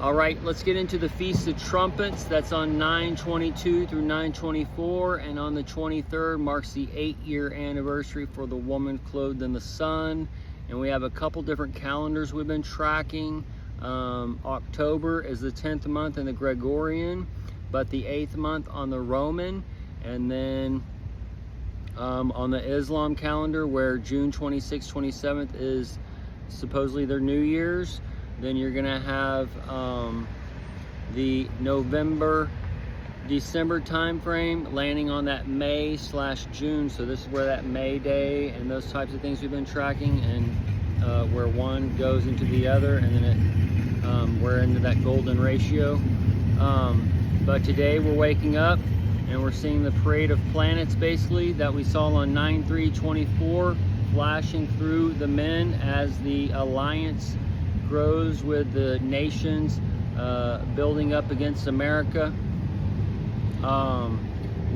All right, let's get into the Feast of Trumpets. That's on 9/22 through 9/24, and on the 23rd marks the 8-year anniversary for the woman clothed in the sun. And we have a couple different calendars we've been tracking. October is the 10th month in the Gregorian, but the 8th month on the Roman. And then on the Islam calendar, where June 26th, 27th is supposedly their New Year's, then you're gonna have the November-December time frame landing on that May/June. So this is where that May Day and those types of things we've been tracking, and where one goes into the other, and then we're into that golden ratio. But today we're waking up and we're seeing the parade of planets basically that we saw on 9/3/24 flashing through the men as the alliance grows with the nations building up against America.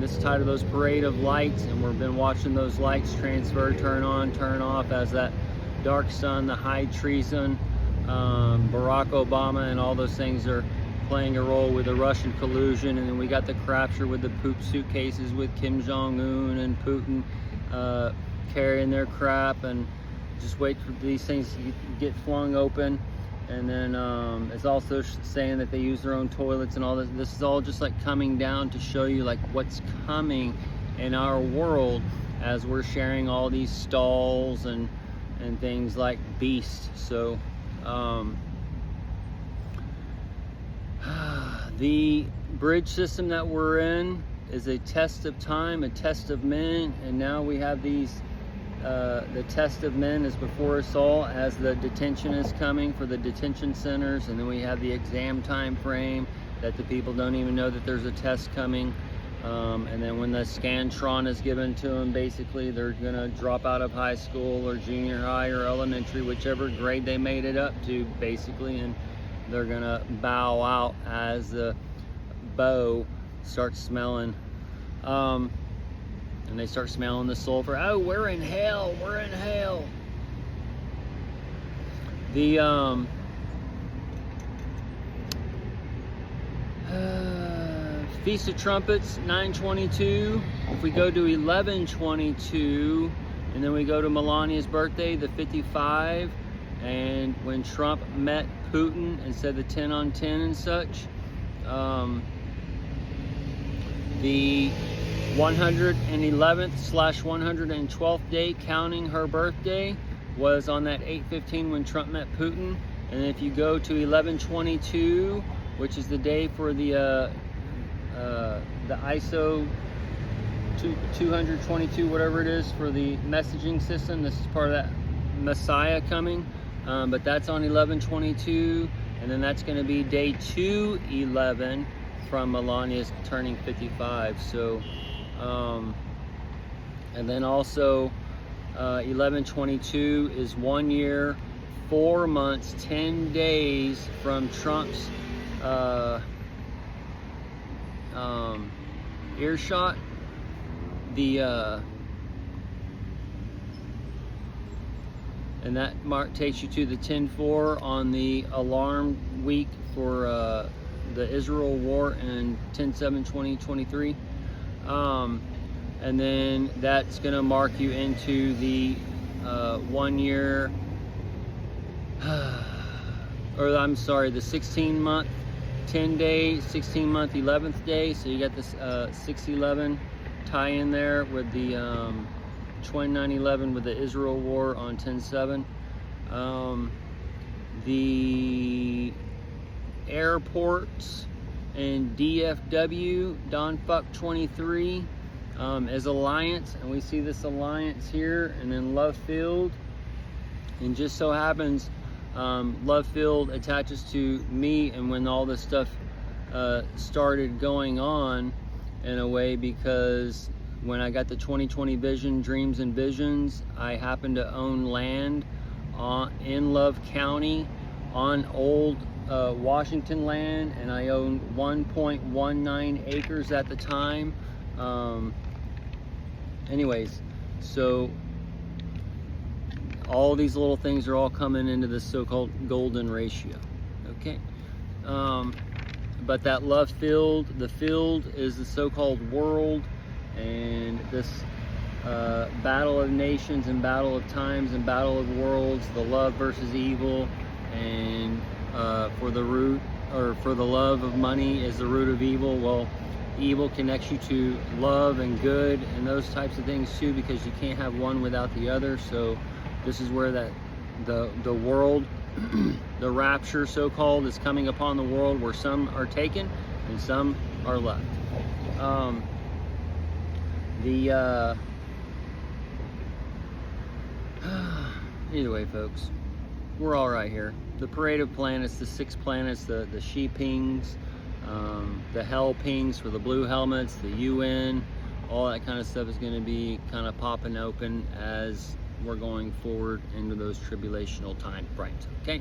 This is tied to those parade of lights, and we've been watching those lights transfer, turn on, turn off, as that dark sun, the high treason, Barack Obama and all those things are playing a role with the Russian collusion. And then we got the crapture with the poop suitcases with Kim Jong-un and Putin carrying their crap, and just wait for these things to get flung open. And then it's also saying that they use their own toilets and all this. This is all just like coming down to show you like what's coming in our world as we're sharing all these stalls and things like Beast. So the bridge system that we're in is a test of time, a test of men, and now we have these the test of men is before us all as the detention is coming for the detention centers. And then we have the exam time frame that the people don't even know that there's a test coming. And then when the Scantron is given to them, basically they're gonna drop out of high school or junior high or elementary, whichever grade they made it up to basically, and they're gonna bow out as the bow starts smelling. And they start smelling the sulfur. Oh, we're in hell, we're in hell. The Feast of Trumpets, 9/22. If we go to 11/22, and then we go to Melania's birthday, the 55, and when Trump met Putin and said the 10 on 10 and such, the 111th/112th day counting her birthday was on that 8/15 when Trump met Putin. And if you go to 11/22, which is the day for the ISO 222, whatever it is, for the messaging system, this is part of that Messiah coming. But that's on 11/22, and then that's going to be day 211 from Melania's turning 55. So and then also 11/22 is 1 year, 4 months, 10 days from Trump's earshot. And that mark takes you to the 10/4 on the alarm week for the Israel war in 10/7/2023. And then that's going to mark you into the 1 year, or I'm sorry, the 16-month, 10 day, 16-month, 11th day. So you got this 6/11 tie in there with the 29/11 with the Israel war on 10/7. The airports and DFW, Don Fuck 23, is Alliance, and we see this Alliance here, and then Love Field. And just so happens Love Field attaches to me, and when all this stuff started going on, in a way, because when I got the 2020 vision, dreams and visions, I happened to own land in Love County on old Washington land, and I owned 1.19 acres at the time. Anyways, so all these little things are all coming into this so-called golden ratio. Okay, But that love field, the field is the so-called world, and this battle of nations and battle of times and battle of worlds, the love versus evil, and for the root, or for the love of money is the root of evil. Well, evil connects you to love and good and those types of things too, because you can't have one without the other. So this is where that the world, the rapture so-called, is coming upon the world, where some are taken and some are left. Either way, folks, we're all right here. The parade of planets, the 6 planets, the She Pings, the Hell Pings for the blue helmets, the UN, all that kind of stuff is going to be kind of popping open as we're going forward into those tribulational time frames. Okay.